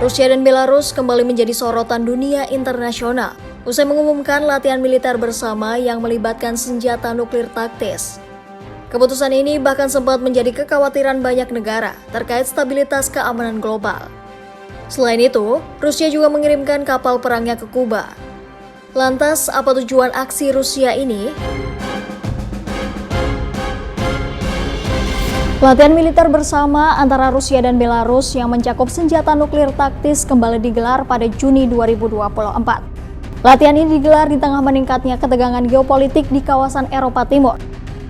Rusia dan Belarus kembali menjadi sorotan dunia internasional usai mengumumkan latihan militer bersama yang melibatkan senjata nuklir taktis. Keputusan ini bahkan sempat menjadi kekhawatiran banyak negara terkait stabilitas keamanan global. Selain itu, Rusia juga mengirimkan kapal perangnya ke Kuba. Lantas, apa tujuan aksi Rusia ini? Latihan militer bersama antara Rusia dan Belarus yang mencakup senjata nuklir taktis kembali digelar pada Juni 2024. Latihan ini digelar di tengah meningkatnya ketegangan geopolitik di kawasan Eropa Timur.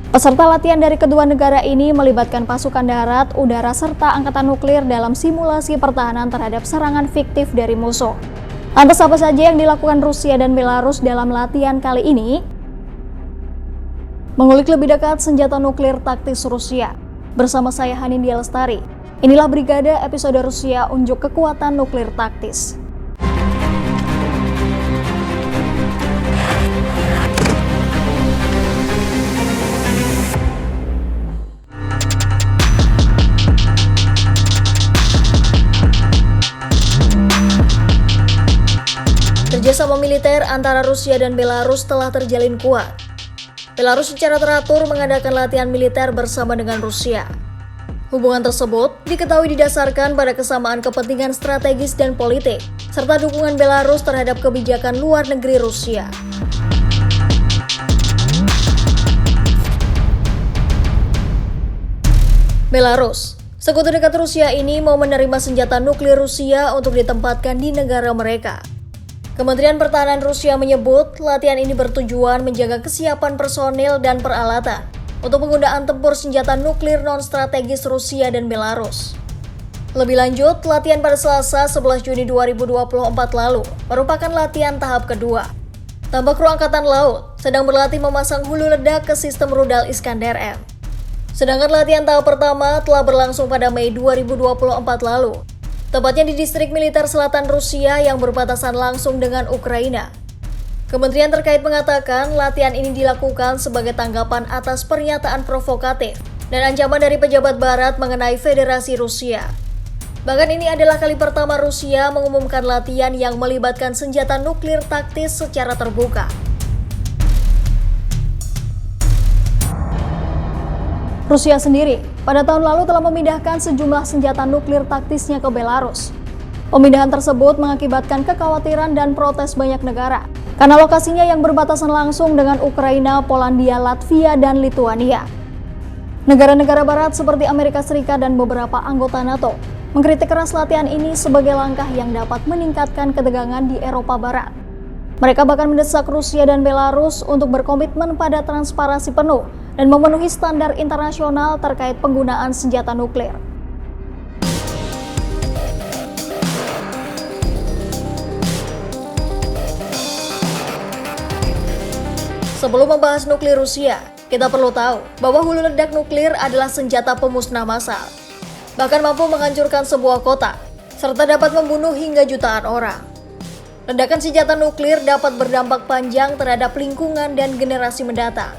Peserta latihan dari kedua negara ini melibatkan pasukan darat, udara, serta angkatan nuklir dalam simulasi pertahanan terhadap serangan fiktif dari musuh. Lantas apa saja yang dilakukan Rusia dan Belarus dalam latihan kali ini? Mengulik lebih dekat senjata nuklir taktis Rusia. Bersama saya Hanindya Lestari, inilah Brigade episode Rusia unjuk kekuatan nuklir taktis. Kerjasama militer antara Rusia dan Belarus telah terjalin kuat. Belarus secara teratur mengadakan latihan militer bersama dengan Rusia. Hubungan tersebut diketahui didasarkan pada kesamaan kepentingan strategis dan politik, serta dukungan Belarus terhadap kebijakan luar negeri Rusia. Belarus, sekutu dekat Rusia ini mau menerima senjata nuklir Rusia untuk ditempatkan di negara mereka. Kementerian Pertahanan Rusia menyebut latihan ini bertujuan menjaga kesiapan personil dan peralatan untuk penggunaan tempur senjata nuklir non-strategis Rusia dan Belarus. Lebih lanjut, latihan pada Selasa 11 Juni 2024 lalu merupakan latihan tahap kedua. Tambah kru Angkatan Laut sedang berlatih memasang hulu ledak ke sistem rudal Iskander-M. Sedangkan latihan tahap pertama telah berlangsung pada Mei 2024 lalu. Tepatnya di distrik militer selatan Rusia yang berbatasan langsung dengan Ukraina. Kementerian terkait mengatakan latihan ini dilakukan sebagai tanggapan atas pernyataan provokatif dan ancaman dari pejabat barat mengenai Federasi Rusia. Bahkan ini adalah kali pertama Rusia mengumumkan latihan yang melibatkan senjata nuklir taktis secara terbuka. Rusia sendiri pada tahun lalu telah memindahkan sejumlah senjata nuklir taktisnya ke Belarus. Pemindahan tersebut mengakibatkan kekhawatiran dan protes banyak negara, karena lokasinya yang berbatasan langsung dengan Ukraina, Polandia, Latvia, dan Lituania. Negara-negara barat seperti Amerika Serikat dan beberapa anggota NATO mengkritik keras latihan ini sebagai langkah yang dapat meningkatkan ketegangan di Eropa Barat. Mereka bahkan mendesak Rusia dan Belarus untuk berkomitmen pada transparansi penuh dan memenuhi standar internasional terkait penggunaan senjata nuklir. Sebelum membahas nuklir Rusia, kita perlu tahu bahwa hulu ledak nuklir adalah senjata pemusnah massal. Bahkan mampu menghancurkan sebuah kota, serta dapat membunuh hingga jutaan orang. Ledakan senjata nuklir dapat berdampak panjang terhadap lingkungan dan generasi mendatang.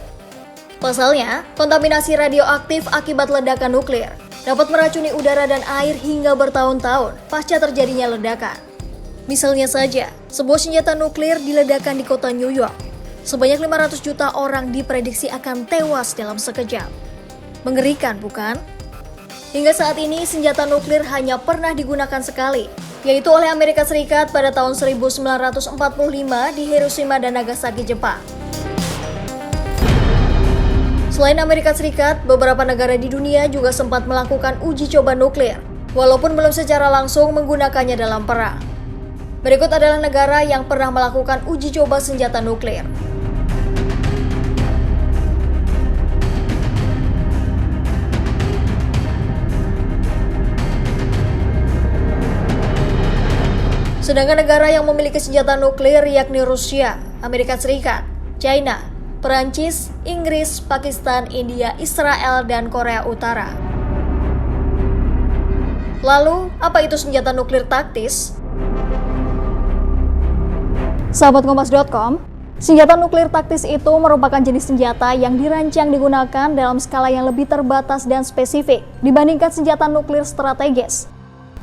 Pasalnya, kontaminasi radioaktif akibat ledakan nuklir dapat meracuni udara dan air hingga bertahun-tahun pasca terjadinya ledakan. Misalnya saja, sebuah senjata nuklir diledakkan di kota New York. Sebanyak 500 juta orang diprediksi akan tewas dalam sekejap. Mengerikan, bukan? Hingga saat ini, senjata nuklir hanya pernah digunakan sekali, yaitu oleh Amerika Serikat pada tahun 1945 di Hiroshima dan Nagasaki, Jepang. Selain Amerika Serikat, beberapa negara di dunia juga sempat melakukan uji coba nuklir, walaupun belum secara langsung menggunakannya dalam perang. Berikut adalah negara yang pernah melakukan uji coba senjata nuklir. Sedangkan negara yang memiliki senjata nuklir yakni Rusia, Amerika Serikat, China, Perancis, Inggris, Pakistan, India, Israel, dan Korea Utara. Lalu, apa itu senjata nuklir taktis? Sahabat Kompas.com, senjata nuklir taktis itu merupakan jenis senjata yang dirancang digunakan dalam skala yang lebih terbatas dan spesifik dibandingkan senjata nuklir strategis.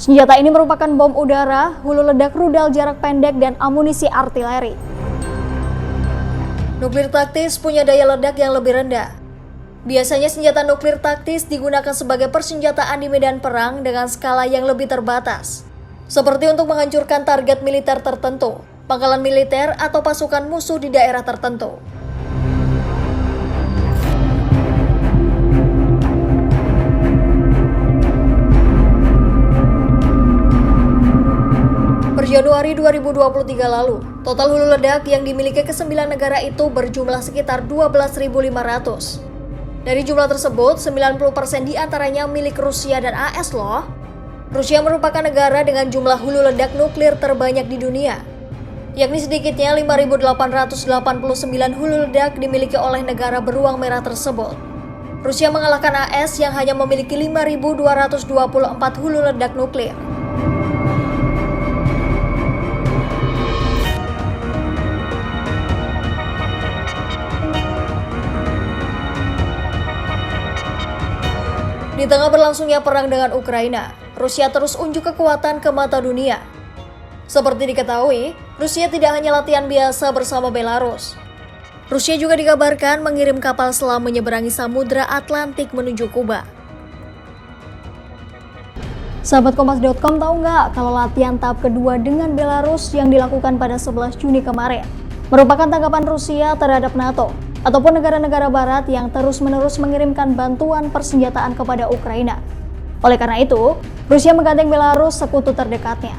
Senjata ini merupakan bom udara, hulu ledak rudal jarak pendek, dan amunisi artileri. Nuklir taktis punya daya ledak yang lebih rendah. Biasanya senjata nuklir taktis digunakan sebagai persenjataan di medan perang dengan skala yang lebih terbatas, seperti untuk menghancurkan target militer tertentu, pangkalan militer, atau pasukan musuh di daerah tertentu. Per Januari 2023 lalu, total hulu ledak yang dimiliki ke-9 negara itu berjumlah sekitar 12.500. Dari jumlah tersebut, 90% diantaranya milik Rusia dan AS loh. Rusia merupakan negara dengan jumlah hulu ledak nuklir terbanyak di dunia, yakni sedikitnya 5.889 hulu ledak dimiliki oleh negara beruang merah tersebut. Rusia mengalahkan AS yang hanya memiliki 5.224 hulu ledak nuklir. Di tengah berlangsungnya perang dengan Ukraina, Rusia terus unjuk kekuatan ke mata dunia. Seperti diketahui, Rusia tidak hanya latihan biasa bersama Belarus. Rusia juga dikabarkan mengirim kapal selam menyeberangi Samudra Atlantik menuju Kuba. Sahabat Kompas.com, tahu nggak kalau latihan tahap kedua dengan Belarus yang dilakukan pada 11 Juni kemarin merupakan tanggapan Rusia terhadap NATO ataupun negara-negara barat yang terus-menerus mengirimkan bantuan persenjataan kepada Ukraina. Oleh karena itu, Rusia menggandeng Belarus sekutu terdekatnya.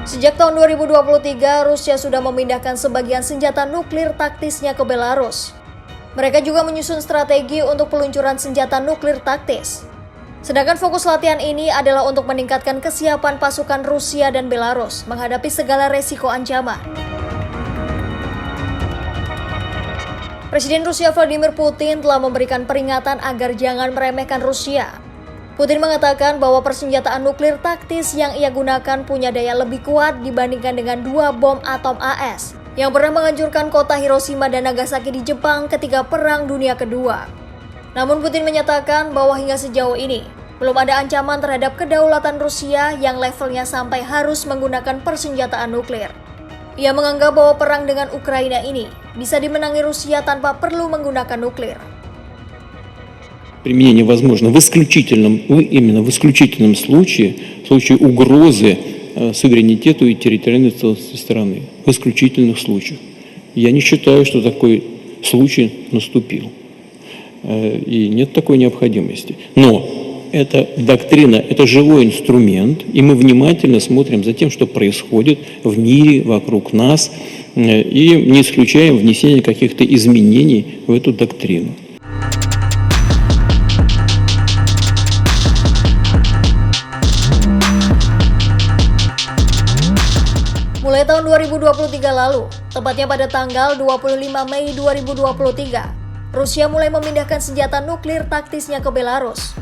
Sejak tahun 2023, Rusia sudah memindahkan sebagian senjata nuklir taktisnya ke Belarus. Mereka juga menyusun strategi untuk peluncuran senjata nuklir taktis. Sedangkan fokus latihan ini adalah untuk meningkatkan kesiapan pasukan Rusia dan Belarus menghadapi segala resiko ancaman. Presiden Rusia Vladimir Putin telah memberikan peringatan agar jangan meremehkan Rusia. Putin mengatakan bahwa persenjataan nuklir taktis yang ia gunakan punya daya lebih kuat dibandingkan dengan 2 bom atom AS yang pernah menghancurkan kota Hiroshima dan Nagasaki di Jepang ketika Perang Dunia Kedua. Namun Putin menyatakan bahwa hingga sejauh ini belum ada ancaman terhadap kedaulatan Rusia yang levelnya sampai harus menggunakan persenjataan nuklir. Ia menganggap bahwa perang dengan Ukraina ini bisa dimenangi Rusia tanpa perlu menggunakan nuklir. Применение возможно именно в исключительном случае, в случае угрозы суверенитету и территориальной целостности страны. В исключительных случаях. Я не считаю, что такой случай наступил. И нет такой необходимости. Но эта доктрина, это живой инструмент, и мы внимательно смотрим за тем, что происходит в мире, вокруг нас, и не исключаем внесение каких-то изменений в эту доктрину. Mulai tahun 2023 lalu, tepatnya pada tanggal 25 Mei 2023, Rusia mulai memindahkan senjata nuklir taktisnya ke Belarus.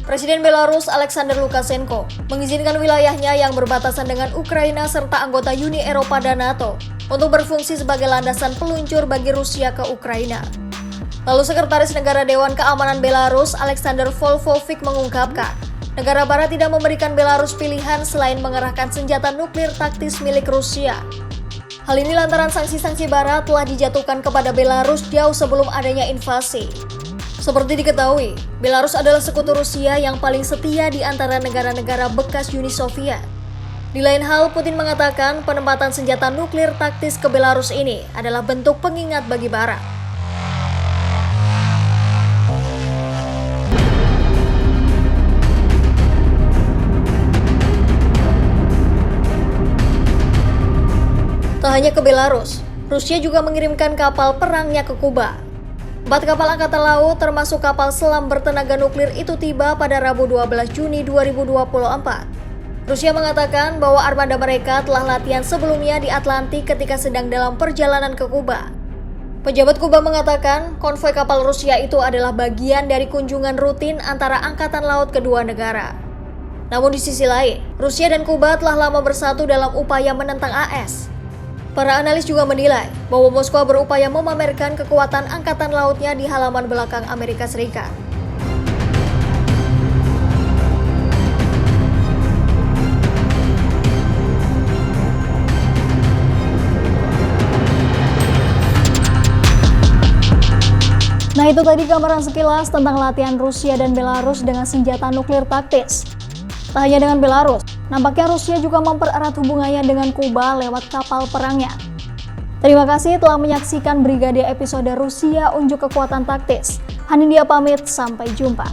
Presiden Belarus Alexander Lukashenko mengizinkan wilayahnya yang berbatasan dengan Ukraina serta anggota Uni Eropa dan NATO untuk berfungsi sebagai landasan peluncur bagi Rusia ke Ukraina. Lalu Sekretaris Negara Dewan Keamanan Belarus Alexander Volvovik mengungkapkan, negara barat tidak memberikan Belarus pilihan selain mengerahkan senjata nuklir taktis milik Rusia. Hal ini lantaran sanksi-sanksi barat telah dijatuhkan kepada Belarus jauh sebelum adanya invasi. Seperti diketahui, Belarus adalah sekutu Rusia yang paling setia di antara negara-negara bekas Uni Soviet. Di lain hal, Putin mengatakan penempatan senjata nuklir taktis ke Belarus ini adalah bentuk pengingat bagi Barat. Tak hanya ke Belarus, Rusia juga mengirimkan kapal perangnya ke Kuba. 4 kapal angkatan laut termasuk kapal selam bertenaga nuklir itu tiba pada Rabu 12 Juni 2024. Rusia mengatakan bahwa armada mereka telah latihan sebelumnya di Atlantik ketika sedang dalam perjalanan ke Kuba. Pejabat Kuba mengatakan konvoi kapal Rusia itu adalah bagian dari kunjungan rutin antara angkatan laut kedua negara. Namun di sisi lain, Rusia dan Kuba telah lama bersatu dalam upaya menentang AS. Para analis juga menilai bahwa Moskwa berupaya memamerkan kekuatan angkatan lautnya di halaman belakang Amerika Serikat. Nah, itu tadi gambaran sekilas tentang latihan Rusia dan Belarus dengan senjata nuklir taktis. Tak hanya dengan Belarus, nampaknya Rusia juga mempererat hubungannya dengan Kuba lewat kapal perangnya. Terima kasih telah menyaksikan Brigade episode Rusia Unjuk Kekuatan Taktis. Hanindia pamit, sampai jumpa.